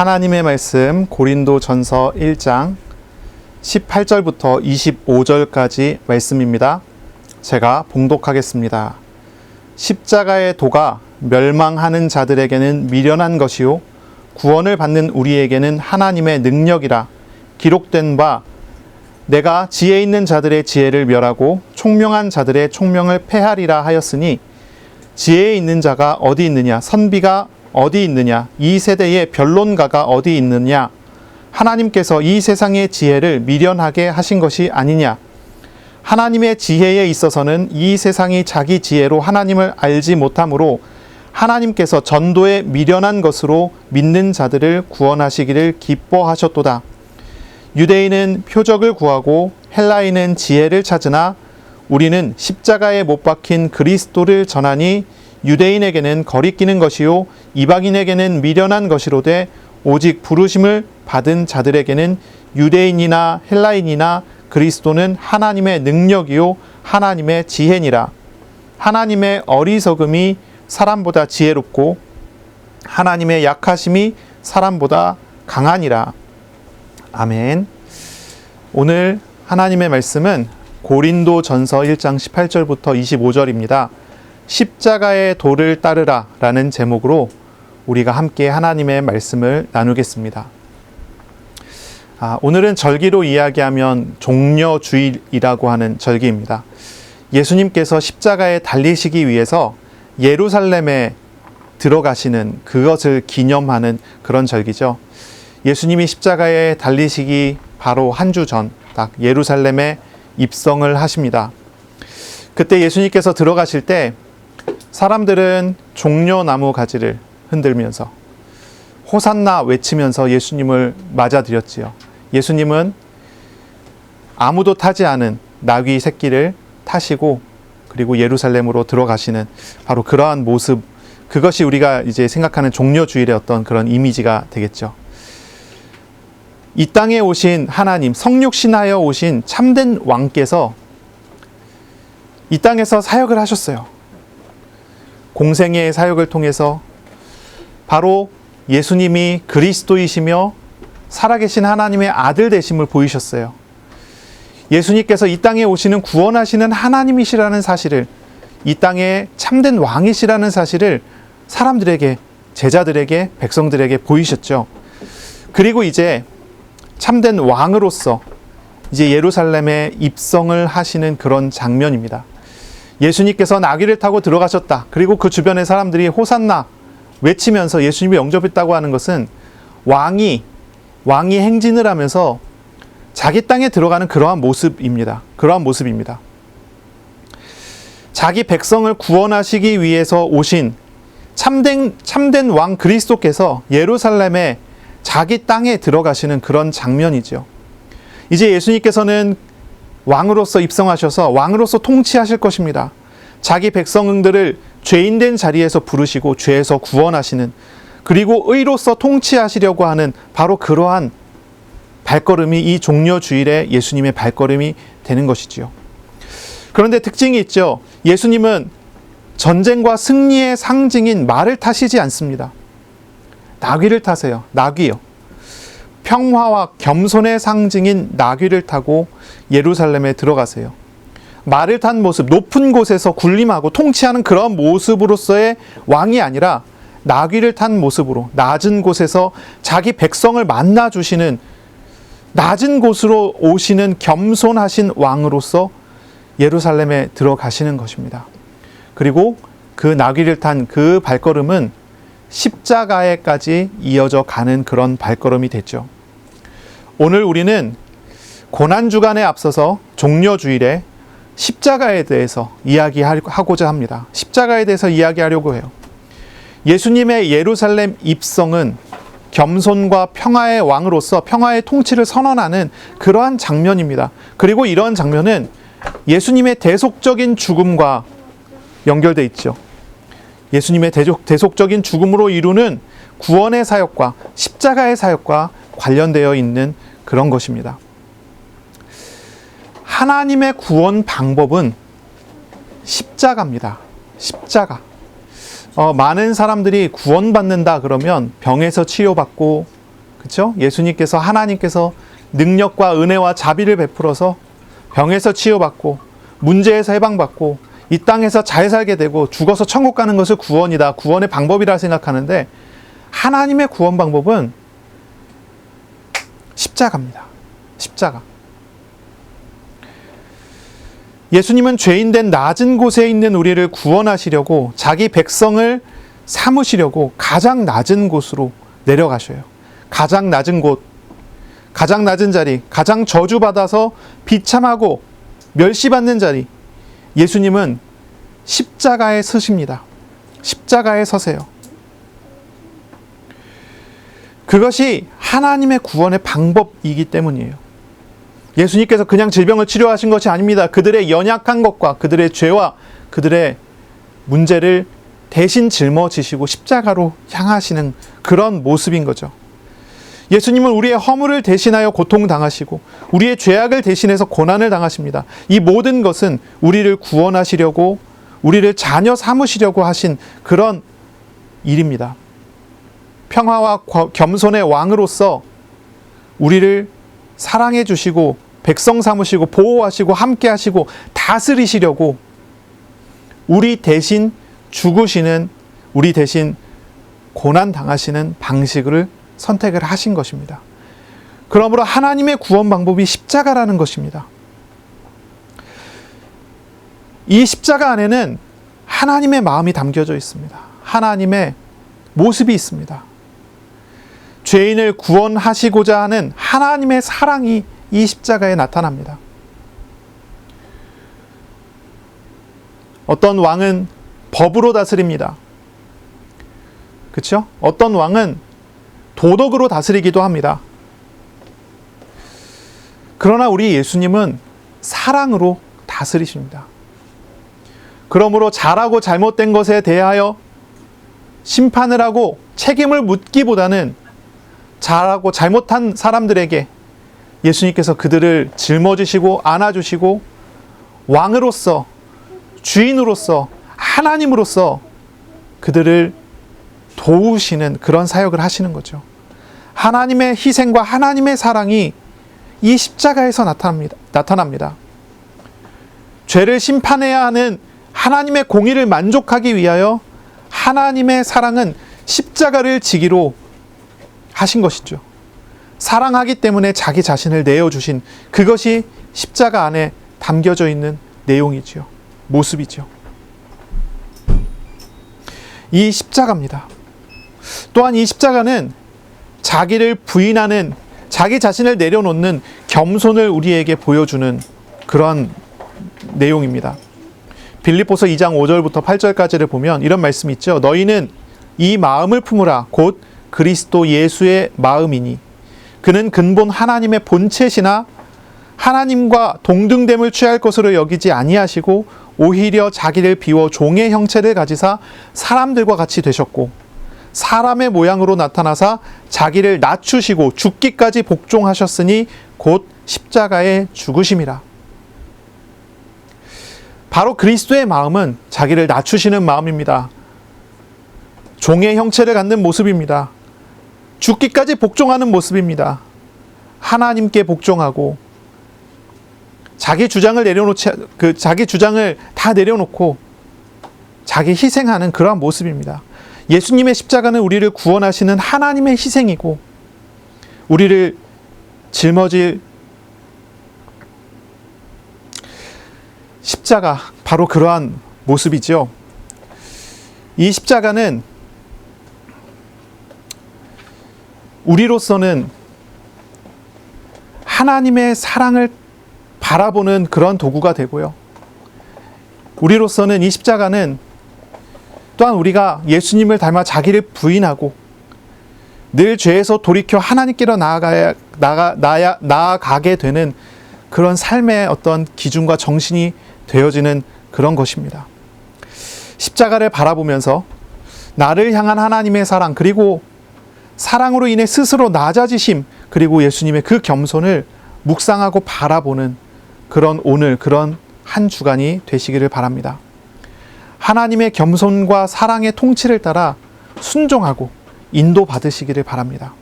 하나님의 말씀 고린도전서 1장 18절부터 25절까지 말씀입니다. 제가 봉독하겠습니다. 십자가의 도가 멸망하는 자들에게는 미련한 것이요 구원을 받는 우리에게는 하나님의 능력이라. 기록된 바 내가 지혜 있는 자들의 지혜를 멸하고 총명한 자들의 총명을 패하리라 하였으니 지혜에 있는 자가 어디 있느냐, 선비가 어디 있느냐, 이 세대의 변론가가 어디 있느냐. 하나님께서 이 세상의 지혜를 미련하게 하신 것이 아니냐. 하나님의 지혜에 있어서는 이 세상이 자기 지혜로 하나님을 알지 못하므로 하나님께서 전도에 미련한 것으로 믿는 자들을 구원하시기를 기뻐하셨도다. 유대인은 표적을 구하고 헬라인은 지혜를 찾으나 우리는 십자가에 못 박힌 그리스도를 전하니 유대인에게는 거리끼는 것이요 이방인에게는 미련한 것이로되 오직 부르심을 받은 자들에게는 유대인이나 헬라인이나 그리스도는 하나님의 능력이요 하나님의 지혜니라. 하나님의 어리석음이 사람보다 지혜롭고 하나님의 약하심이 사람보다 강하니라. 아멘. 오늘 하나님의 말씀은 고린도전서 1장 18절부터 25절입니다. 십자가의 도를 따르라 라는 제목으로 우리가 함께 하나님의 말씀을 나누겠습니다. 오늘은 절기로 이야기하면 종려주일이라고 하는 절기입니다. 예수님께서 십자가에 달리시기 위해서 예루살렘에 들어가시는 그것을 기념하는 그런 절기죠. 예수님이 십자가에 달리시기 바로 한 주 전 딱 예루살렘에 입성을 하십니다. 그때 예수님께서 들어가실 때 사람들은 종려나무 가지를 흔들면서 호산나 외치면서 예수님을 맞아들였지요. 예수님은 아무도 타지 않은 나귀 새끼를 타시고 그리고 예루살렘으로 들어가시는 바로 그러한 모습, 그것이 우리가 이제 생각하는 종려주일의 어떤 그런 이미지가 되겠죠. 이 땅에 오신 하나님, 성육신하여 오신 참된 왕께서 이 땅에서 사역을 하셨어요. 공생애의 사역을 통해서 바로 예수님이 그리스도이시며 살아계신 하나님의 아들 되심을 보이셨어요. 예수님께서 이 땅에 오시는 구원하시는 하나님이시라는 사실을, 이 땅에 참된 왕이시라는 사실을 사람들에게, 제자들에게, 백성들에게 보이셨죠. 그리고 이제 참된 왕으로서 이제 예루살렘에 입성을 하시는 그런 장면입니다. 예수님께서 나귀를 타고 들어가셨다. 그리고 그 주변의 사람들이 호산나 외치면서 예수님이 영접했다고 하는 것은 왕이 행진을 하면서 자기 땅에 들어가는 그러한 모습입니다. 그러한 모습입니다. 자기 백성을 구원하시기 위해서 오신 참된 왕 그리스도께서 예루살렘에 자기 땅에 들어가시는 그런 장면이죠. 이제 예수님께서는 왕으로서 입성하셔서 왕으로서 통치하실 것입니다. 자기 백성들을 죄인된 자리에서 부르시고 죄에서 구원하시는, 그리고 의로서 통치하시려고 하는 바로 그러한 발걸음이 이 종려주일에 예수님의 발걸음이 되는 것이지요. 그런데 특징이 있죠. 예수님은 전쟁과 승리의 상징인 말을 타시지 않습니다. 나귀를 타세요. 나귀요. 평화와 겸손의 상징인 나귀를 타고 예루살렘에 들어가세요. 말을 탄 모습, 높은 곳에서 군림하고 통치하는 그런 모습으로서의 왕이 아니라 나귀를 탄 모습으로 낮은 곳에서 자기 백성을 만나주시는, 낮은 곳으로 오시는 겸손하신 왕으로서 예루살렘에 들어가시는 것입니다. 그리고 그 나귀를 탄 그 발걸음은 십자가에까지 이어져 가는 그런 발걸음이 됐죠. 오늘 우리는 고난주간에 앞서서 종려주일에 십자가에 대해서 이야기하고자 합니다. 십자가에 대해서 이야기하려고 해요. 예수님의 예루살렘 입성은 겸손과 평화의 왕으로서 평화의 통치를 선언하는 그러한 장면입니다. 그리고 이러한 장면은 예수님의 대속적인 죽음과 연결되어 있죠. 예수님의 대속적인 죽음으로 이루는 구원의 사역과 십자가의 사역과 관련되어 있는 그런 것입니다. 하나님의 구원 방법은 십자가입니다. 십자가. 많은 사람들이 구원받는다 그러면 병에서 치료받고 그렇죠? 예수님께서 하나님께서 능력과 은혜와 자비를 베풀어서 병에서 치유받고 문제에서 해방받고 이 땅에서 잘 살게 되고 죽어서 천국 가는 것을 구원이다, 구원의 방법이라 생각하는데 하나님의 구원 방법은 십자가입니다. 십자가. 예수님은 죄인된 낮은 곳에 있는 우리를 구원하시려고 자기 백성을 삼으시려고 가장 낮은 곳으로 내려가셔요. 가장 낮은 곳, 가장 낮은 자리, 가장 저주받아서 비참하고 멸시받는 자리, 예수님은 십자가에 서십니다. 십자가에 서세요. 그것이 하나님의 구원의 방법이기 때문이에요. 예수님께서 그냥 질병을 치료하신 것이 아닙니다. 그들의 연약한 것과 그들의 죄와 그들의 문제를 대신 짊어지시고 십자가로 향하시는 그런 모습인 거죠. 예수님은 우리의 허물을 대신하여 고통당하시고 우리의 죄악을 대신해서 고난을 당하십니다. 이 모든 것은 우리를 구원하시려고, 우리를 자녀 삼으시려고 하신 그런 일입니다. 평화와 겸손의 왕으로서 우리를 사랑해 주시고 백성 삼으시고 보호하시고 함께 하시고 다스리시려고 우리 대신 죽으시는, 우리 대신 고난 당하시는 방식을 선택을 하신 것입니다. 그러므로 하나님의 구원 방법이 십자가라는 것입니다. 이 십자가 안에는 하나님의 마음이 담겨져 있습니다. 하나님의 모습이 있습니다. 죄인을 구원하시고자 하는 하나님의 사랑이 이 십자가에 나타납니다. 어떤 왕은 법으로 다스립니다. 그렇죠? 어떤 왕은 도덕으로 다스리기도 합니다. 그러나 우리 예수님은 사랑으로 다스리십니다. 그러므로 잘하고 잘못된 것에 대하여 심판을 하고 책임을 묻기보다는 잘하고 잘못한 사람들에게 예수님께서 그들을 짊어지시고 안아주시고 왕으로서, 주인으로서, 하나님으로서 그들을 도우시는 그런 사역을 하시는 거죠. 하나님의 희생과 하나님의 사랑이 이 십자가에서 나타납니다. 죄를 심판해야 하는 하나님의 공의를 만족하기 위하여 하나님의 사랑은 십자가를 지기로 하신 것이죠. 사랑하기 때문에 자기 자신을 내어주신 그것이 십자가 안에 담겨져 있는 내용이죠. 모습이죠. 이 십자가입니다. 또한 이 십자가는 자기를 부인하는, 자기 자신을 내려놓는 겸손을 우리에게 보여주는 그런 내용입니다. 빌립보서 2장 5절부터 8절까지를 보면 이런 말씀이 있죠. 너희는 이 마음을 품으라. 곧 그리스도 예수의 마음이니 그는 근본 하나님의 본체시나 하나님과 동등됨을 취할 것으로 여기지 아니하시고 오히려 자기를 비워 종의 형체를 가지사 사람들과 같이 되셨고 사람의 모양으로 나타나사 자기를 낮추시고 죽기까지 복종하셨으니 곧 십자가에 죽으심이라. 바로 그리스도의 마음은 자기를 낮추시는 마음입니다. 종의 형체를 갖는 모습입니다. 죽기까지 복종하는 모습입니다. 하나님께 복종하고 자기 주장을 자기 주장을 다 내려놓고 자기 희생하는 그러한 모습입니다. 예수님의 십자가는 우리를 구원하시는 하나님의 희생이고 우리를 짊어질 십자가, 바로 그러한 모습이죠. 이 십자가는 우리로서는 하나님의 사랑을 바라보는 그런 도구가 되고요. 우리로서는 이 십자가는 또한 우리가 예수님을 닮아 자기를 부인하고 늘 죄에서 돌이켜 하나님께로 나아가게 되는 그런 삶의 어떤 기준과 정신이 되어지는 그런 것입니다. 십자가를 바라보면서 나를 향한 하나님의 사랑, 그리고 사랑으로 인해 스스로 낮아지심, 그리고 예수님의 그 겸손을 묵상하고 바라보는 그런 오늘, 그런 한 주간이 되시기를 바랍니다. 하나님의 겸손과 사랑의 통치를 따라 순종하고 인도받으시기를 바랍니다.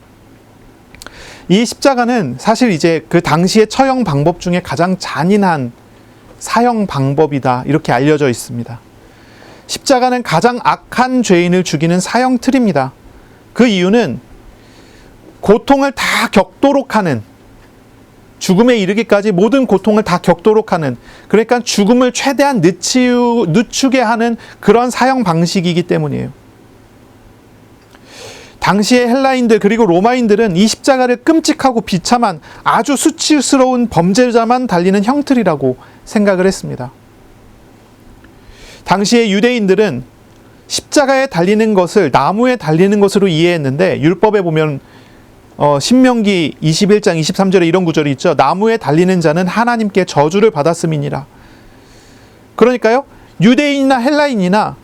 이 십자가는 사실 이제 그 당시의 처형 방법 중에 가장 잔인한 사형 방법이다, 이렇게 알려져 있습니다. 십자가는 가장 악한 죄인을 죽이는 사형 틀입니다. 그 이유는 고통을 다 겪도록 하는, 죽음에 이르기까지 모든 고통을 다 겪도록 하는, 그러니까 죽음을 최대한 늦추게 하는 그런 사형 방식이기 때문이에요. 당시의 헬라인들 그리고 로마인들은 이 십자가를 끔찍하고 비참한 아주 수치스러운 범죄자만 달리는 형틀이라고 생각을 했습니다. 당시의 유대인들은 십자가에 달리는 것을 나무에 달리는 것으로 이해했는데, 율법에 보면 신명기 21장 23절에 이런 구절이 있죠. 나무에 달리는 자는 하나님께 저주를 받았음이니라. 그러니까요, 유대인이나 헬라인이나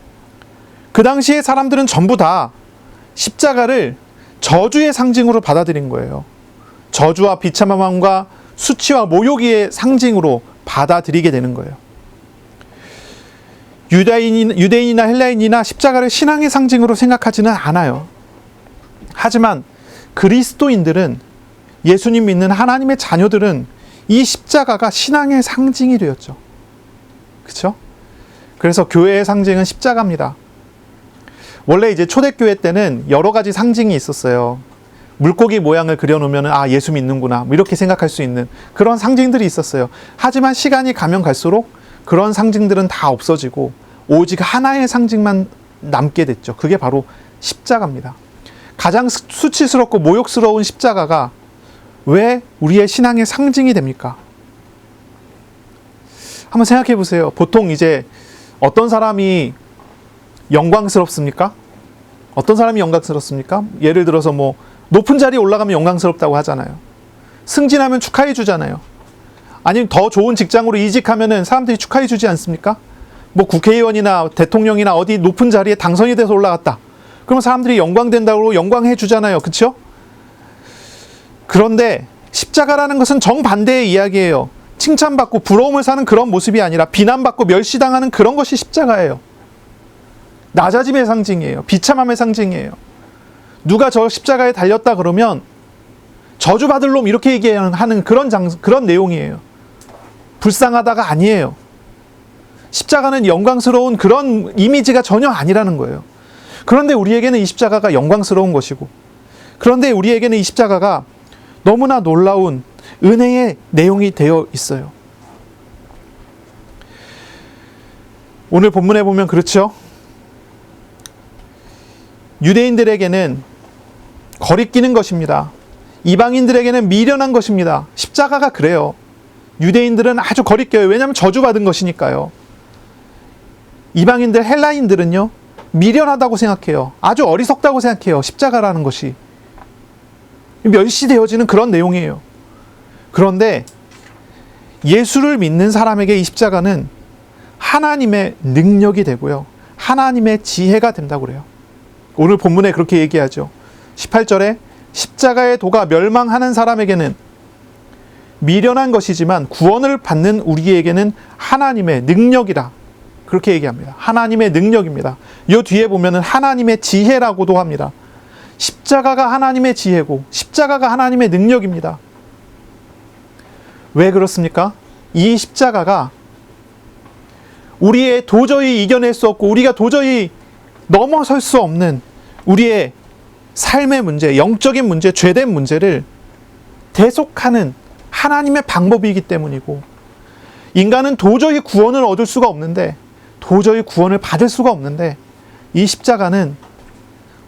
그 당시의 사람들은 전부 다 십자가를 저주의 상징으로 받아들인 거예요. 저주와 비참함과 수치와 모욕의 상징으로 받아들이게 되는 거예요. 유대인이나 헬라인이나 십자가를 신앙의 상징으로 생각하지는 않아요. 하지만 그리스도인들은, 예수님 믿는 하나님의 자녀들은 이 십자가가 신앙의 상징이 되었죠. 그렇죠? 그래서 교회의 상징은 십자가입니다. 원래 이제 초대교회 때는 여러 가지 상징이 있었어요. 물고기 모양을 그려놓으면 아, 예수 믿는구나, 뭐 이렇게 생각할 수 있는 그런 상징들이 있었어요. 하지만 시간이 가면 갈수록 그런 상징들은 다 없어지고 오직 하나의 상징만 남게 됐죠. 그게 바로 십자가입니다. 가장 수치스럽고 모욕스러운 십자가가 왜 우리의 신앙의 상징이 됩니까? 한번 생각해 보세요. 보통 이제 어떤 사람이 영광스럽습니까? 어떤 사람이 영광스럽습니까? 예를 들어서 뭐 높은 자리에 올라가면 영광스럽다고 하잖아요. 승진하면 축하해 주잖아요. 아니면 더 좋은 직장으로 이직하면은 사람들이 축하해 주지 않습니까? 뭐 국회의원이나 대통령이나 어디 높은 자리에 당선이 돼서 올라갔다. 그러면 사람들이 영광된다고 영광해 주잖아요. 그렇죠? 그런데 십자가라는 것은 정반대의 이야기예요. 칭찬받고 부러움을 사는 그런 모습이 아니라 비난받고 멸시당하는 그런 것이 십자가예요. 낮아짐의 상징이에요. 비참함의 상징이에요. 누가 저 십자가에 달렸다 그러면 저주받을 놈, 이렇게 얘기하는 그런 내용이에요. 불쌍하다가 아니에요. 십자가는 영광스러운 그런 이미지가 전혀 아니라는 거예요. 그런데 우리에게는 이 십자가가 영광스러운 것이고, 그런데 우리에게는 이 십자가가 너무나 놀라운 은혜의 내용이 되어 있어요. 오늘 본문에 보면 그렇죠. 유대인들에게는 거리끼는 것입니다. 이방인들에게는 미련한 것입니다. 십자가가 그래요. 유대인들은 아주 거리껴요. 왜냐하면 저주받은 것이니까요. 이방인들, 헬라인들은요, 미련하다고 생각해요. 아주 어리석다고 생각해요. 십자가라는 것이 멸시되어지는 그런 내용이에요. 그런데 예수를 믿는 사람에게 이 십자가는 하나님의 능력이 되고요, 하나님의 지혜가 된다고 그래요. 오늘 본문에 그렇게 얘기하죠. 18절에 십자가의 도가 멸망하는 사람에게는 미련한 것이지만 구원을 받는 우리에게는 하나님의 능력이라, 그렇게 얘기합니다. 하나님의 능력입니다. 이 뒤에 보면은 하나님의 지혜라고도 합니다. 십자가가 하나님의 지혜고 십자가가 하나님의 능력입니다. 왜 그렇습니까? 이 십자가가 우리의 도저히 이겨낼 수 없고 우리가 도저히 넘어설 수 없는 우리의 삶의 문제, 영적인 문제, 죄된 문제를 대속하는 하나님의 방법이기 때문이고, 인간은 도저히 구원을 얻을 수가 없는데, 도저히 구원을 받을 수가 없는데, 이 십자가는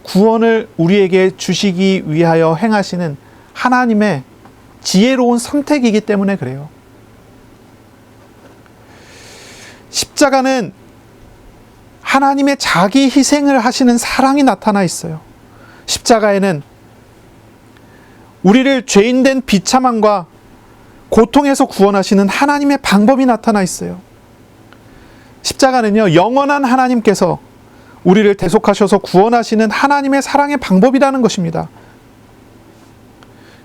구원을 우리에게 주시기 위하여 행하시는 하나님의 지혜로운 선택이기 때문에 그래요. 십자가는 하나님의 자기 희생을 하시는 사랑이 나타나 있어요. 십자가에는 우리를 죄인된 비참함과 고통에서 구원하시는 하나님의 방법이 나타나 있어요. 십자가는요, 영원한 하나님께서 우리를 대속하셔서 구원하시는 하나님의 사랑의 방법이라는 것입니다.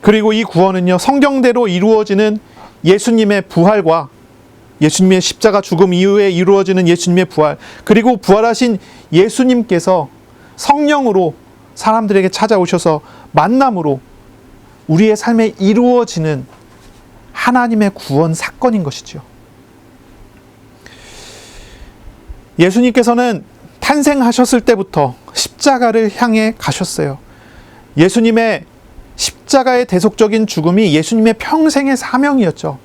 그리고 이 구원은요, 성경대로 이루어지는 예수님의 부활과 예수님의 십자가 죽음 이후에 이루어지는 예수님의 부활, 그리고 부활하신 예수님께서 성령으로 사람들에게 찾아오셔서 만남으로 우리의 삶에 이루어지는 하나님의 구원 사건인 것이죠. 예수님께서는 탄생하셨을 때부터 십자가를 향해 가셨어요. 예수님의 십자가의 대속적인 죽음이 예수님의 평생의 사명이었죠.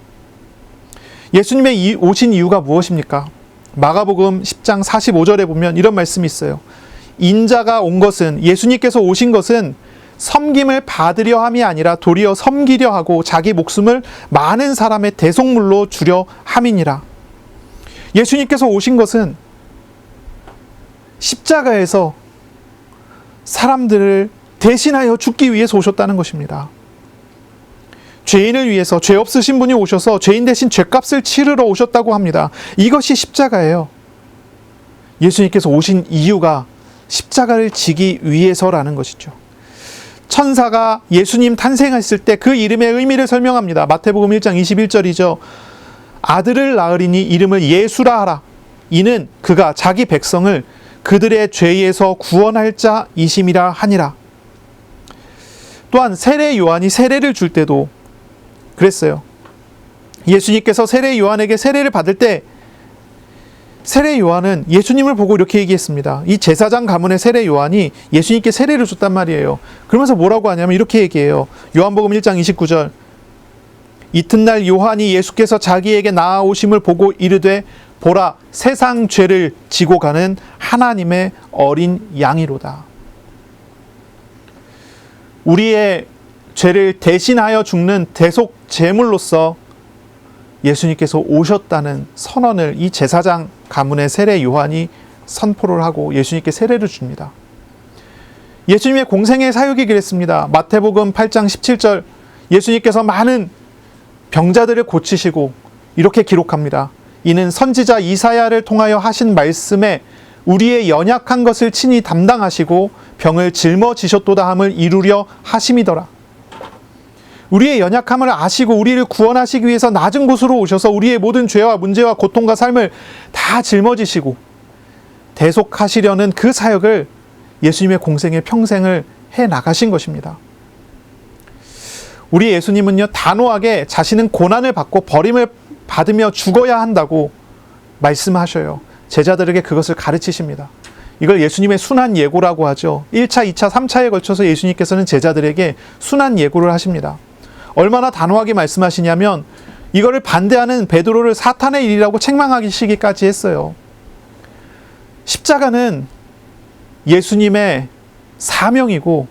예수님의 오신 이유가 무엇입니까? 마가복음 10장 45절에 보면 이런 말씀이 있어요. 인자가 온 것은, 예수님께서 오신 것은 섬김을 받으려 함이 아니라 도리어 섬기려 하고 자기 목숨을 많은 사람의 대속물로 주려 함이니라. 예수님께서 오신 것은 십자가에서 사람들을 대신하여 죽기 위해서 오셨다는 것입니다. 죄인을 위해서, 죄 없으신 분이 오셔서 죄인 대신 죄값을 치르러 오셨다고 합니다. 이것이 십자가예요. 예수님께서 오신 이유가 십자가를 지기 위해서라는 것이죠. 천사가 예수님 탄생했을 때 그 이름의 의미를 설명합니다. 마태복음 1장 21절이죠. 아들을 낳으리니 이름을 예수라 하라. 이는 그가 자기 백성을 그들의 죄에서 구원할 자이심이라 하니라. 또한 세례 요한이 세례를 줄 때도 그랬어요. 예수님께서 세례 요한에게 세례를 받을 때 세례 요한은 예수님을 보고 이렇게 얘기했습니다. 이 제사장 가문의 세례 요한이 예수님께 세례를 줬단 말이에요. 그러면서 뭐라고 하냐면 이렇게 얘기해요. 요한복음 1장 29절. 이튿날 요한이 예수께서 자기에게 나아오심을 보고 이르되 보라, 세상 죄를 지고 가는 하나님의 어린 양이로다. 우리의 죄를 대신하여 죽는 대속 제물로서 예수님께서 오셨다는 선언을 이 제사장 가문의 세례 요한이 선포를 하고 예수님께 세례를 줍니다. 예수님의 공생의 사역이 그랬습니다. 마태복음 8장 17절, 예수님께서 많은 병자들을 고치시고 이렇게 기록합니다. 이는 선지자 이사야를 통하여 하신 말씀에 우리의 연약한 것을 친히 담당하시고 병을 짊어지셨도다 함을 이루려 하심이더라. 우리의 연약함을 아시고 우리를 구원하시기 위해서 낮은 곳으로 오셔서 우리의 모든 죄와 문제와 고통과 삶을 다 짊어지시고 대속하시려는 그 사역을 예수님의 공생의 평생을 해 나가신 것입니다. 우리 예수님은요, 단호하게 자신은 고난을 받고 버림을 받으며 죽어야 한다고 말씀하셔요. 제자들에게 그것을 가르치십니다. 이걸 예수님의 순환 예고라고 하죠. 1차, 2차, 3차에 걸쳐서 예수님께서는 제자들에게 순환 예고를 하십니다. 얼마나 단호하게 말씀하시냐면 이거를 반대하는 베드로를 사탄의 일이라고 책망하시기까지 했어요. 십자가는 예수님의 사명이고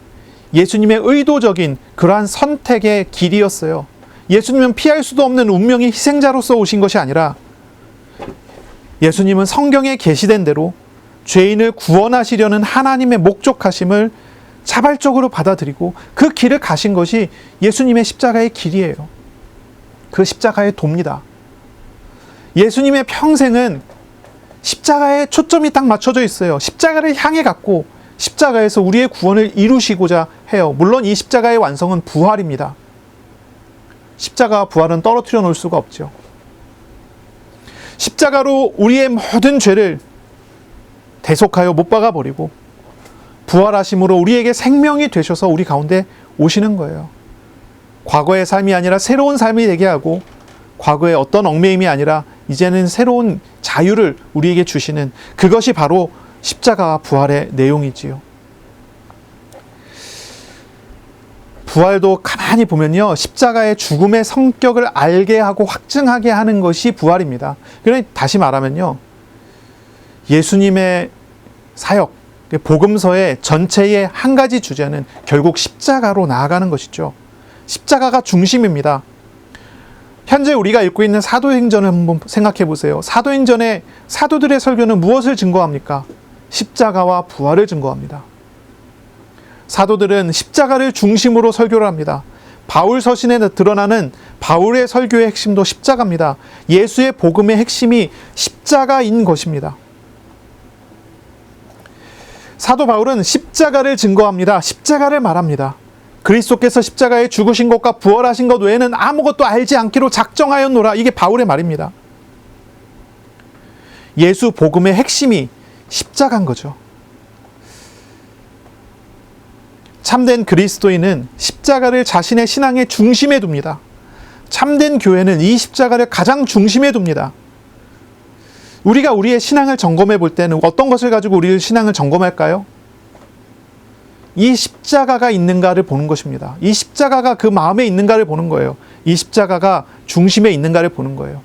예수님의 의도적인 그러한 선택의 길이었어요. 예수님은 피할 수도 없는 운명의 희생자로서 오신 것이 아니라 예수님은 성경에 계시된 대로 죄인을 구원하시려는 하나님의 목적하심을 자발적으로 받아들이고 그 길을 가신 것이 예수님의 십자가의 길이에요. 그 십자가의 도입니다. 예수님의 평생은 십자가에 초점이 딱 맞춰져 있어요. 십자가를 향해 갔고 십자가에서 우리의 구원을 이루시고자 해요. 물론 이 십자가의 완성은 부활입니다. 십자가와 부활은 떨어뜨려 놓을 수가 없죠. 십자가로 우리의 모든 죄를 대속하여 못 박아버리고 부활하심으로 우리에게 생명이 되셔서 우리 가운데 오시는 거예요. 과거의 삶이 아니라 새로운 삶이 되게 하고 과거의 어떤 얽매임이 아니라 이제는 새로운 자유를 우리에게 주시는 그것이 바로 십자가와 부활의 내용이지요. 부활도 가만히 보면요, 십자가의 죽음의 성격을 알게 하고 확증하게 하는 것이 부활입니다. 그러니 다시 말하면요, 예수님의 사역, 복음서의 전체의 한 가지 주제는 결국 십자가로 나아가는 것이죠. 십자가가 중심입니다. 현재 우리가 읽고 있는 사도행전을 한번 생각해 보세요. 사도행전의 사도들의 설교는 무엇을 증거합니까? 십자가와 부활을 증거합니다. 사도들은 십자가를 중심으로 설교를 합니다. 바울 서신에 드러나는 바울의 설교의 핵심도 십자가입니다. 예수의 복음의 핵심이 십자가인 것입니다. 사도 바울은 십자가를 증거합니다. 십자가를 말합니다. 그리스도께서 십자가에 죽으신 것과 부활하신 것 외에는 아무것도 알지 않기로 작정하였노라. 이게 바울의 말입니다. 예수 복음의 핵심이 십자가인 거죠. 참된 그리스도인은 십자가를 자신의 신앙의 중심에 둡니다. 참된 교회는 이 십자가를 가장 중심에 둡니다. 우리가 우리의 신앙을 점검해 볼 때는 어떤 것을 가지고 우리의 신앙을 점검할까요? 이 십자가가 있는가를 보는 것입니다. 이 십자가가 그 마음에 있는가를 보는 거예요. 이 십자가가 중심에 있는가를 보는 거예요.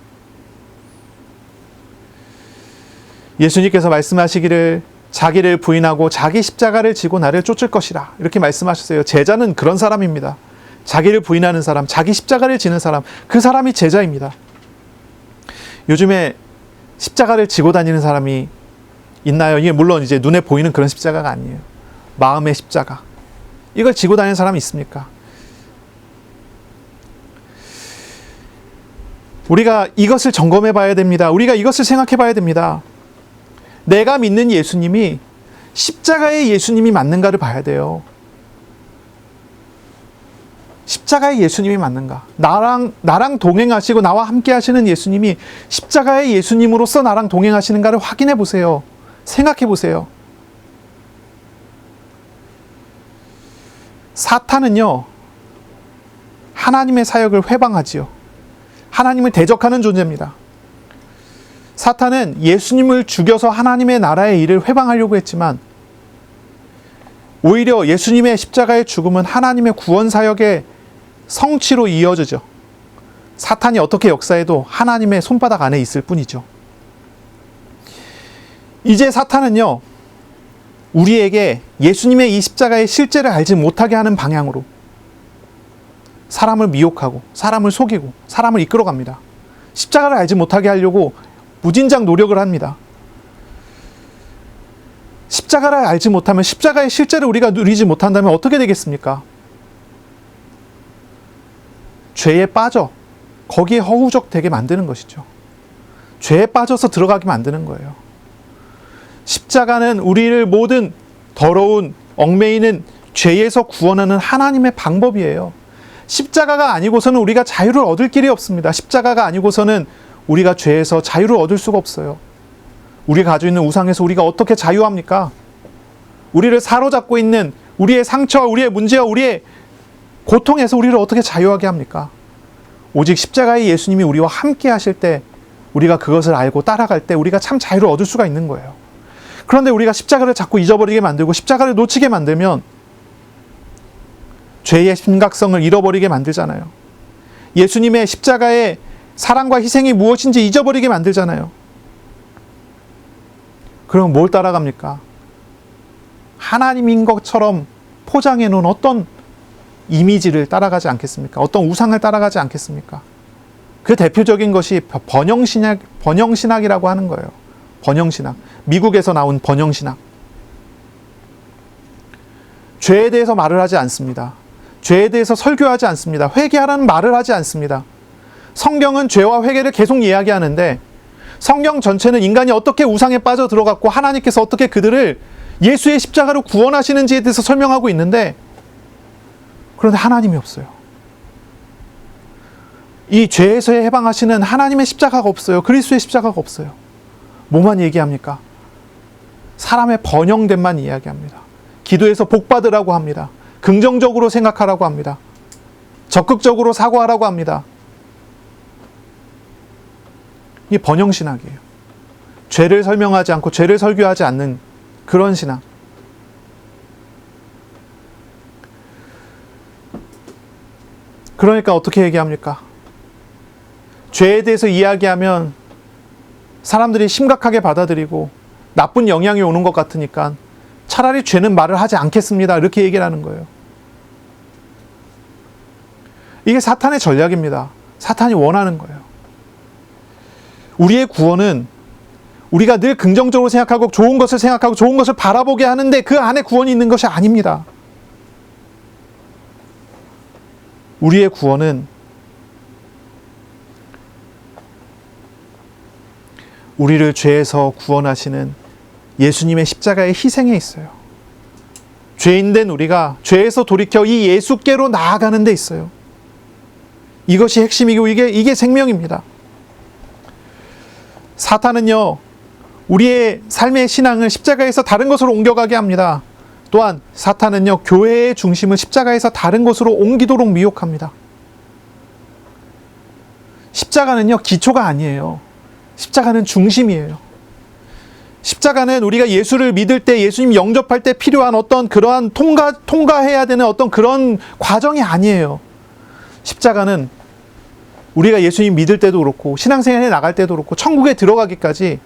예수님께서 말씀하시기를 자기를 부인하고 자기 십자가를 지고 나를 쫓을 것이라 이렇게 말씀하셨어요. 제자는 그런 사람입니다. 자기를 부인하는 사람, 자기 십자가를 지는 사람, 그 사람이 제자입니다. 요즘에 십자가를 지고 다니는 사람이 있나요? 이게 물론 이제 눈에 보이는 그런 십자가가 아니에요. 마음의 십자가. 이걸 지고 다니는 사람이 있습니까? 우리가 이것을 점검해 봐야 됩니다. 우리가 이것을 생각해 봐야 됩니다. 내가 믿는 예수님이 십자가의 예수님이 맞는가를 봐야 돼요. 십자가의 예수님이 맞는가? 나랑 동행하시고 나와 함께 하시는 예수님이 십자가의 예수님으로서 나랑 동행하시는가를 확인해 보세요. 생각해 보세요. 사탄은요, 하나님의 사역을 회방하지요. 하나님을 대적하는 존재입니다. 사탄은 예수님을 죽여서 하나님의 나라의 일을 회방하려고 했지만 오히려 예수님의 십자가의 죽음은 하나님의 구원 사역의 성취로 이어지죠. 사탄이 어떻게 역사해도 하나님의 손바닥 안에 있을 뿐이죠. 이제 사탄은요, 우리에게 예수님의 이 십자가의 실제를 알지 못하게 하는 방향으로 사람을 미혹하고 사람을 속이고 사람을 이끌어갑니다. 십자가를 알지 못하게 하려고 무진장 노력을 합니다. 십자가를 알지 못하면, 십자가의 실제를 우리가 누리지 못한다면 어떻게 되겠습니까? 죄에 빠져 거기에 허우적되게 만드는 것이죠. 죄에 빠져서 들어가게 만드는 거예요. 십자가는 우리를 모든 더러운 얽매이는 죄에서 구원하는 하나님의 방법이에요. 십자가가 아니고서는 우리가 자유를 얻을 길이 없습니다. 십자가가 아니고서는 우리가 죄에서 자유를 얻을 수가 없어요. 우리가 가지고 있는 우상에서 우리가 어떻게 자유합니까? 우리를 사로잡고 있는 우리의 상처와 우리의 문제와 우리의 고통에서 우리를 어떻게 자유하게 합니까? 오직 십자가의 예수님이 우리와 함께 하실 때, 우리가 그것을 알고 따라갈 때 우리가 참 자유를 얻을 수가 있는 거예요. 그런데 우리가 십자가를 자꾸 잊어버리게 만들고 십자가를 놓치게 만들면 죄의 심각성을 잃어버리게 만들잖아요. 예수님의 십자가의 사랑과 희생이 무엇인지 잊어버리게 만들잖아요. 그럼 뭘 따라갑니까? 하나님인 것처럼 포장해 놓은 어떤 이미지를 따라가지 않겠습니까? 어떤 우상을 따라가지 않겠습니까? 그 대표적인 것이 번영신학이라고 하는 거예요. 번영신학. 미국에서 나온 번영신학. 죄에 대해서 말을 하지 않습니다. 죄에 대해서 설교하지 않습니다. 회개하라는 말을 하지 않습니다. 성경은 죄와 회개를 계속 이야기하는데 성경 전체는 인간이 어떻게 우상에 빠져 들어갔고 하나님께서 어떻게 그들을 예수의 십자가로 구원하시는지에 대해서 설명하고 있는데, 그런데 하나님이 없어요. 이 죄에서 해방하시는 하나님의 십자가가 없어요. 그리스도의 십자가가 없어요. 뭐만 얘기합니까? 사람의 번영됨만 이야기합니다. 기도에서 복 받으라고 합니다. 긍정적으로 생각하라고 합니다. 적극적으로 사고하라고 합니다. 이게 번영신학이에요. 죄를 설명하지 않고 죄를 설교하지 않는 그런 신학. 그러니까 어떻게 얘기합니까? 죄에 대해서 이야기하면 사람들이 심각하게 받아들이고 나쁜 영향이 오는 것 같으니까 차라리 죄는 말을 하지 않겠습니다. 이렇게 얘기를 하는 거예요. 이게 사탄의 전략입니다. 사탄이 원하는 거예요. 우리의 구원은 우리가 늘 긍정적으로 생각하고 좋은 것을 생각하고 좋은 것을 바라보게 하는데 그 안에 구원이 있는 것이 아닙니다. 우리의 구원은 우리를 죄에서 구원하시는 예수님의 십자가의 희생에 있어요. 죄인된 우리가 죄에서 돌이켜 이 예수께로 나아가는 데 있어요. 이것이 핵심이고 이게 생명입니다. 사탄은요, 우리의 삶의 신앙을 십자가에서 다른 것으로 옮겨가게 합니다. 또한 사탄은요, 교회의 중심을 십자가에서 다른 곳으로 옮기도록 미혹합니다. 십자가는요, 기초가 아니에요. 십자가는 중심이에요. 십자가는 우리가 예수를 믿을 때, 예수님 영접할 때 필요한 어떤 그러한 통과해야 되는 어떤 그런 과정이 아니에요. 십자가는 우리가 예수님 믿을 때도 그렇고, 신앙생활에 나갈 때도 그렇고, 천국에 들어가기까지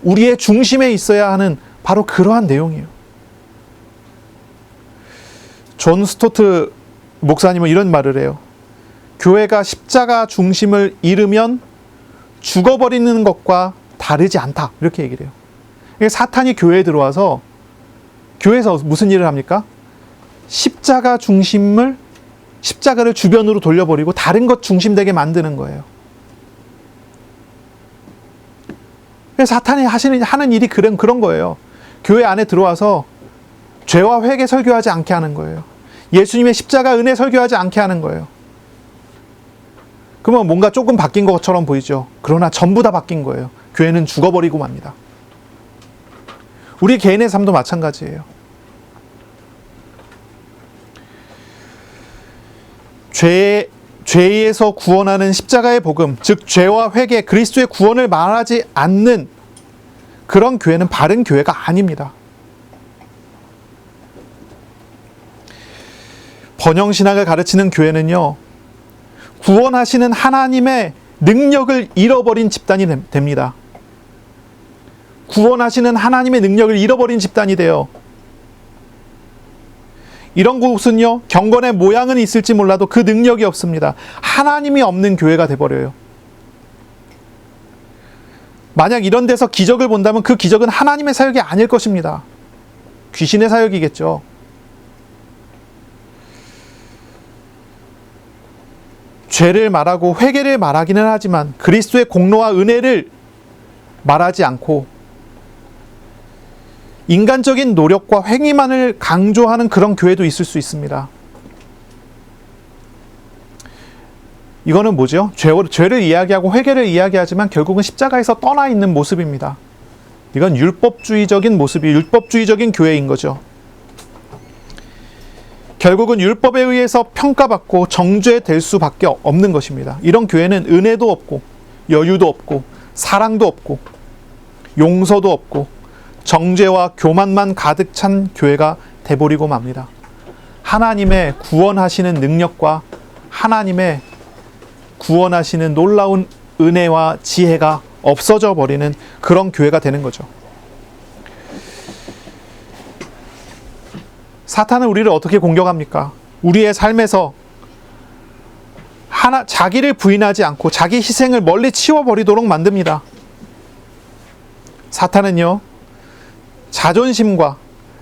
우리의 중심에 있어야 하는 바로 그러한 내용이에요. 존 스토트 목사님은 이런 말을 해요. 교회가 십자가 중심을 잃으면 죽어버리는 것과 다르지 않다. 이렇게 얘기를 해요. 사탄이 교회에 들어와서 교회에서 무슨 일을 합니까? 십자가를 주변으로 돌려버리고 다른 것 중심되게 만드는 거예요. 사탄이 하는 일이 그런 거예요. 교회 안에 들어와서 죄와 회개 설교하지 않게 하는 거예요. 예수님의 십자가 은혜 설교하지 않게 하는 거예요. 그러면 뭔가 조금 바뀐 것처럼 보이죠. 그러나 전부 다 바뀐 거예요. 교회는 죽어버리고 맙니다. 우리 개인의 삶도 마찬가지예요. 죄에서 구원하는 십자가의 복음, 즉 죄와 회개, 그리스도의 구원을 말하지 않는 그런 교회는 바른 교회가 아닙니다. 번영신학을 가르치는 교회는요, 구원하시는 하나님의 능력을 잃어버린 집단이 됩니다. 구원하시는 하나님의 능력을 잃어버린 집단이 돼요. 이런 곳은요, 경건의 모양은 있을지 몰라도 그 능력이 없습니다. 하나님이 없는 교회가 돼버려요. 만약 이런 데서 기적을 본다면 그 기적은 하나님의 사역이 아닐 것입니다. 귀신의 사역이겠죠. 죄를 말하고 회개를 말하기는 하지만 그리스도의 공로와 은혜를 말하지 않고 인간적인 노력과 행위만을 강조하는 그런 교회도 있을 수 있습니다. 이거는 뭐죠? 죄를 이야기하고 회개를 이야기하지만 결국은 십자가에서 떠나 있는 모습입니다. 이건 율법주의적인 모습이, 율법주의적인 교회인 거죠. 결국은 율법에 의해서 평가받고 정죄될 수밖에 없는 것입니다. 이런 교회는 은혜도 없고 여유도 없고 사랑도 없고 용서도 없고 정죄와 교만만 가득 찬 교회가 돼버리고 맙니다. 하나님의 구원하시는 능력과 하나님의 구원하시는 놀라운 은혜와 지혜가 없어져 버리는 그런 교회가 되는 거죠. 사탄은 우리를 어떻게 공격합니까? 우리의 삶에서 자기를 부인하지 않고 자기 희생을 멀리 치워버리도록 만듭니다. 사탄은요, 자존심과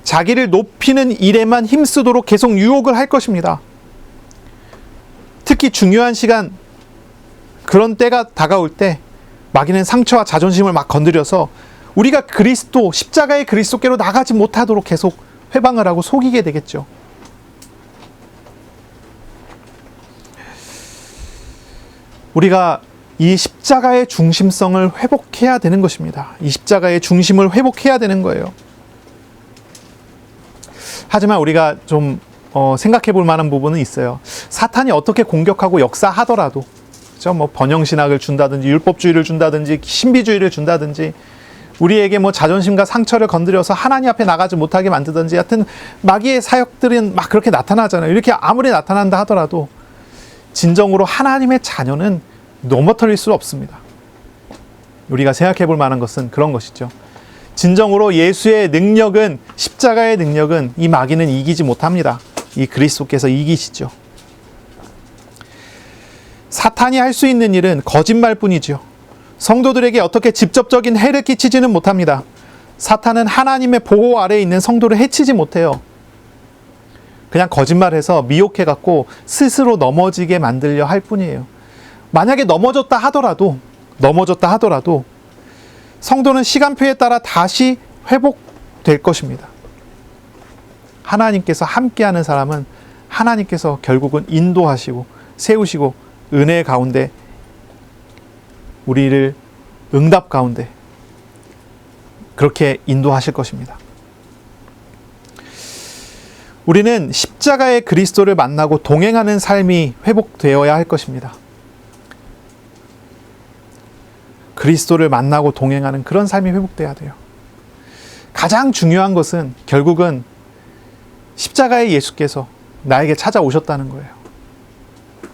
자기를 높이는 일에만 힘쓰도록 계속 유혹을 할 것입니다. 특히 중요한 시간, 그런 때가 다가올 때 마귀는 상처와 자존심을 막 건드려서 우리가 그리스도, 십자가의 그리스도께로 나가지 못하도록 계속 회방을 하고 속이게 되겠죠. 우리가 이 십자가의 중심성을 회복해야 되는 것입니다. 이 십자가의 중심을 회복해야 되는 거예요. 하지만 우리가 좀 생각해 볼 만한 부분은 있어요. 사탄이 어떻게 공격하고 역사하더라도, 그렇죠? 뭐 번영신학을 준다든지 율법주의를 준다든지 신비주의를 준다든지 우리에게 뭐 자존심과 상처를 건드려서 하나님 앞에 나가지 못하게 만드든지, 하여튼 마귀의 사역들은 막 그렇게 나타나잖아요. 이렇게 아무리 나타난다 하더라도 진정으로 하나님의 자녀는 넘어뜨릴 수 없습니다. 우리가 생각해 볼 만한 것은 그런 것이죠. 진정으로 예수의 능력은, 십자가의 능력은 이 마귀는 이기지 못합니다. 이 그리스도께서 이기시죠. 사탄이 할 수 있는 일은 거짓말뿐이죠. 성도들에게 어떻게 직접적인 해를 끼치지는 못합니다. 사탄은 하나님의 보호 아래에 있는 성도를 해치지 못해요. 그냥 거짓말해서 미혹해갖고 스스로 넘어지게 만들려 할 뿐이에요. 만약에 넘어졌다 하더라도 성도는 시간표에 따라 다시 회복될 것입니다. 하나님께서 함께하는 사람은 하나님께서 결국은 인도하시고 세우시고 은혜 가운데 우리를 응답 가운데 그렇게 인도하실 것입니다. 우리는 십자가의 그리스도를 만나고 동행하는 삶이 회복되어야 할 것입니다. 그리스도를 만나고 동행하는 그런 삶이 회복돼야 돼요. 가장 중요한 것은 결국은 십자가의 예수께서 나에게 찾아오셨다는 거예요.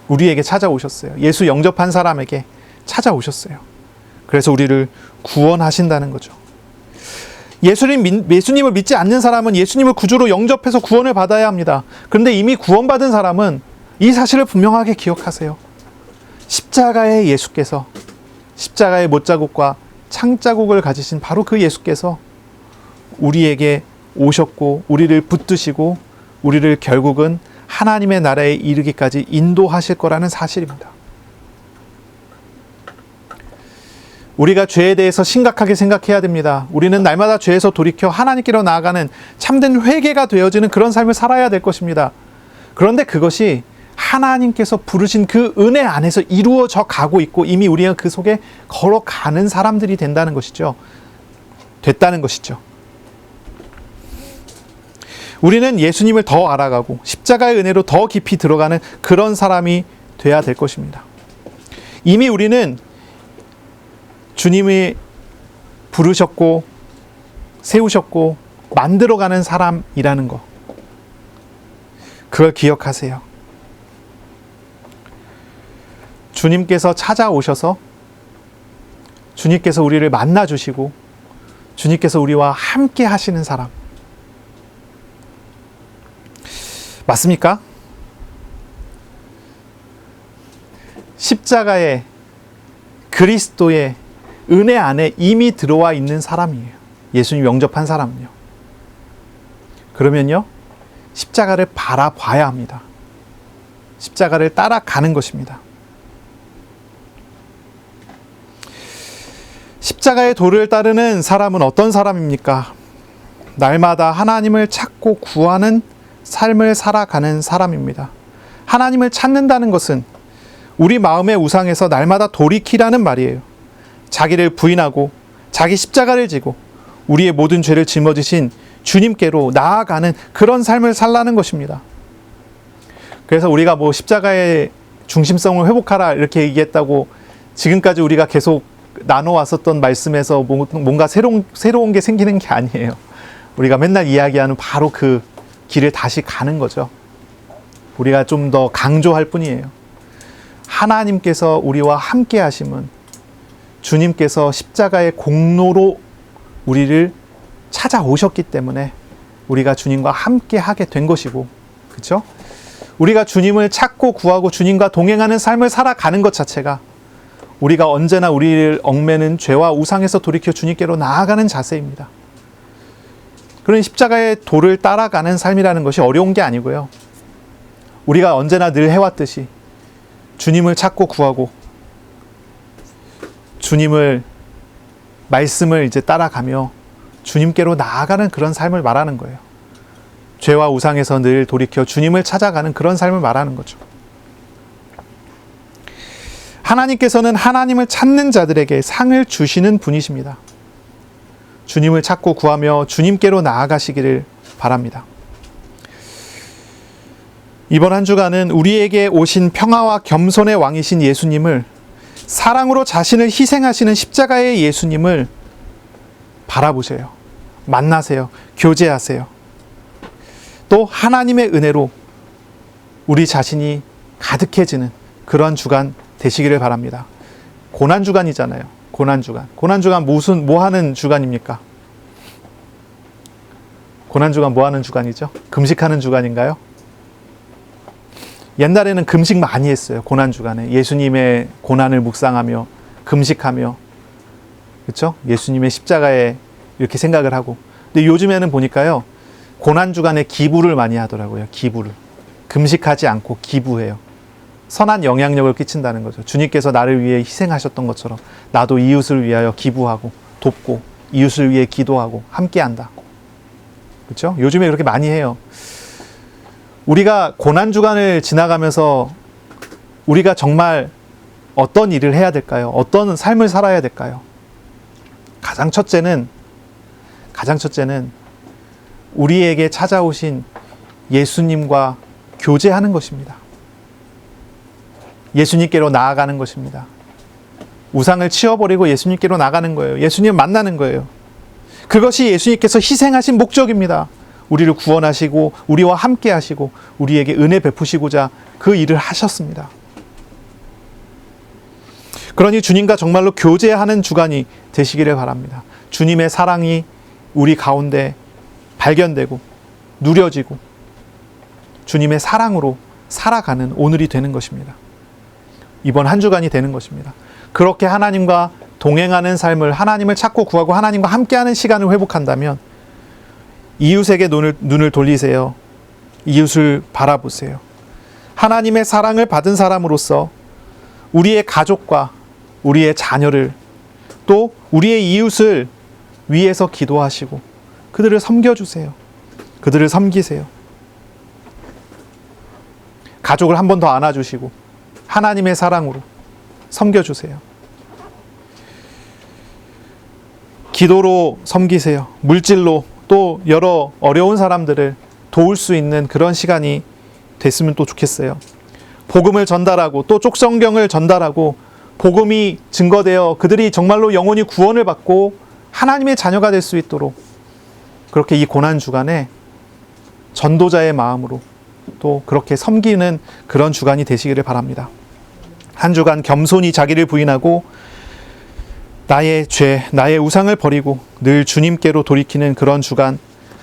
우리에게 찾아오셨어요. 예수 영접한 사람에게 찾아오셨어요. 그래서 우리를 구원하신다는 거죠. 예수님을 믿지 않는 사람은 예수님을 구주로 영접해서 구원을 받아야 합니다. 그런데 이미 구원받은 사람은 이 사실을 분명하게 기억하세요. 십자가의 예수께서, 십자가의 못자국과 창자국을 가지신 바로 그 예수께서 우리에게 오셨고 우리를 붙드시고 우리를 결국은 하나님의 나라에 이르기까지 인도하실 거라는 사실입니다. 우리가 죄에 대해서 심각하게 생각해야 됩니다. 우리는 날마다 죄에서 돌이켜 하나님께로 나아가는 참된 회개가 되어지는 그런 삶을 살아야 될 것입니다. 그런데 그것이 하나님께서 부르신 그 은혜 안에서 이루어져 가고 있고 이미 우리가 그 속에 걸어가는 사람들이 된다는 것이죠. 됐다는 것이죠. 우리는 예수님을 더 알아가고 십자가의 은혜로 더 깊이 들어가는 그런 사람이 돼야 될 것입니다. 이미 우리는 주님이 부르셨고 세우셨고 만들어가는 사람이라는 것, 그걸 기억하세요. 주님께서 찾아오셔서 주님께서 우리를 만나주시고 주님께서 우리와 함께 하시는 사람, 맞습니까? 십자가의 그리스도의 은혜 안에 이미 들어와 있는 사람이에요. 예수님 영접한 사람은요. 그러면요, 십자가를 바라봐야 합니다. 십자가를 따라가는 것입니다. 십자가의 도를 따르는 사람은 어떤 사람입니까? 날마다 하나님을 찾고 구하는 삶을 살아가는 사람입니다. 하나님을 찾는다는 것은 우리 마음의 우상에서 날마다 돌이키라는 말이에요. 자기를 부인하고 자기 십자가를 지고 우리의 모든 죄를 짊어지신 주님께로 나아가는 그런 삶을 살라는 것입니다. 그래서 우리가 뭐 십자가의 중심성을 회복하라 이렇게 얘기했다고 지금까지 우리가 계속 나눠왔었던 말씀에서 뭔가 새로운 게 생기는 게 아니에요. 우리가 맨날 이야기하는 바로 그 길을 다시 가는 거죠. 우리가 좀 더 강조할 뿐이에요. 하나님께서 우리와 함께 하심은 주님께서 십자가의 공로로 우리를 찾아오셨기 때문에 우리가 주님과 함께 하게 된 것이고, 그렇죠? 우리가 주님을 찾고 구하고 주님과 동행하는 삶을 살아가는 것 자체가 우리가 언제나 우리를 얽매는 죄와 우상에서 돌이켜 주님께로 나아가는 자세입니다. 그런 십자가의 도를 따라가는 삶이라는 것이 어려운 게 아니고요. 우리가 언제나 늘 해왔듯이 주님을 찾고 구하고 주님을 말씀을 이제 따라가며 주님께로 나아가는 그런 삶을 말하는 거예요. 죄와 우상에서 늘 돌이켜 주님을 찾아가는 그런 삶을 말하는 거죠. 하나님께서는 하나님을 찾는 자들에게 상을 주시는 분이십니다. 주님을 찾고 구하며 주님께로 나아가시기를 바랍니다. 이번 한 주간은 우리에게 오신 평화와 겸손의 왕이신 예수님을, 사랑으로 자신을 희생하시는 십자가의 예수님을 바라보세요. 만나세요. 교제하세요. 또 하나님의 은혜로 우리 자신이 가득해지는 그런 주간 되시기를 바랍니다. 고난주간이잖아요. 고난주간. 고난주간 뭐 하는 주간입니까? 고난주간 뭐 하는 주간이죠? 금식하는 주간인가요? 옛날에는 금식 많이 했어요. 고난주간에. 예수님의 고난을 묵상하며 금식하며, 그렇죠? 예수님의 십자가에 이렇게 생각을 하고. 근데 요즘에는 보니까요, 고난주간에 기부를 많이 하더라고요. 기부를. 금식하지 않고 기부해요. 선한 영향력을 끼친다는 거죠. 주님께서 나를 위해 희생하셨던 것처럼 나도 이웃을 위하여 기부하고 돕고 이웃을 위해 기도하고 함께한다. 그렇죠? 요즘에 그렇게 많이 해요. 우리가 고난주간을 지나가면서 우리가 정말 어떤 일을 해야 될까요? 어떤 삶을 살아야 될까요? 가장 첫째는 우리에게 찾아오신 예수님과 교제하는 것입니다. 예수님께로 나아가는 것입니다. 우상을 치워버리고 예수님께로 나가는 거예요. 예수님 만나는 거예요. 그것이 예수님께서 희생하신 목적입니다. 우리를 구원하시고 우리와 함께 하시고 우리에게 은혜 베푸시고자 그 일을 하셨습니다. 그러니 주님과 정말로 교제하는 주간이 되시기를 바랍니다. 주님의 사랑이 우리 가운데 발견되고 누려지고 주님의 사랑으로 살아가는 오늘이 되는 것입니다. 이번 한 주간이 되는 것입니다. 그렇게 하나님과 동행하는 삶을, 하나님을 찾고 구하고 하나님과 함께하는 시간을 회복한다면 이웃에게 눈을 돌리세요. 이웃을 바라보세요. 하나님의 사랑을 받은 사람으로서 우리의 가족과 우리의 자녀를 또 우리의 이웃을 위해서 기도하시고 그들을 섬겨주세요. 그들을 섬기세요. 가족을 한 번 더 안아주시고 하나님의 사랑으로 섬겨주세요. 기도로 섬기세요. 물질로 또 여러 어려운 사람들을 도울 수 있는 그런 시간이 됐으면 또 좋겠어요. 복음을 전달하고 또 쪽성경을 전달하고 복음이 증거되어 그들이 정말로 영혼이 구원을 받고 하나님의 자녀가 될 수 있도록 그렇게 이 고난 주간에 전도자의 마음으로 또 그렇게 섬기는 그런 주간이 되시기를 바랍니다. 한 주간 겸손히 자기를 부인하고 나의 죄, 나의 우상을 버리고 늘 주님께로 돌이키는 그런 주간,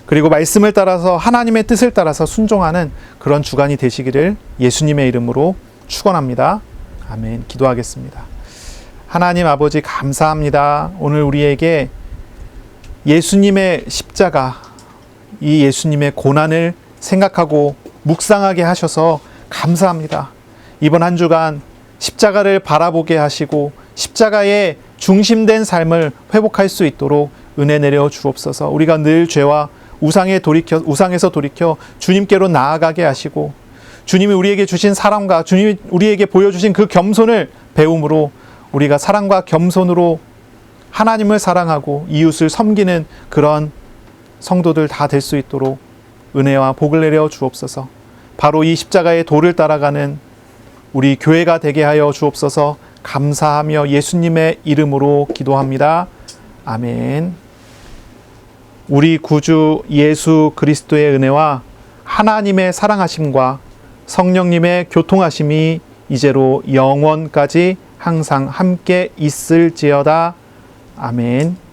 그리고 말씀을 따라서 하나님의 뜻을 따라서 순종하는 그런 주간이 되시기를 예수님의 이름으로 축원합니다. 아멘. 기도하겠습니다. 하나님 아버지 감사합니다. 오늘 우리에게 예수님의 십자가, 이 예수님의 고난을 생각하고 묵상하게 하셔서 감사합니다. 이번 한 주간 십자가를 바라보게 하시고 십자가의 중심된 삶을 회복할 수 있도록 은혜 내려 주옵소서. 우리가 늘 죄와 우상에서 돌이켜 주님께로 나아가게 하시고 주님이 우리에게 주신 사랑과 주님이 우리에게 보여주신 그 겸손을 배움으로 우리가 사랑과 겸손으로 하나님을 사랑하고 이웃을 섬기는 그런 성도들 다 될 수 있도록 은혜와 복을 내려 주옵소서. 바로 이 십자가의 도를 따라가는 우리 교회가 되게 하여 주옵소서. 감사하며 예수님의 이름으로 기도합니다. 아멘. 우리 구주 예수 그리스도의 은혜와 하나님의 사랑하심과 성령님의 교통하심이 이제로 영원까지 항상 함께 있을지어다. 아멘.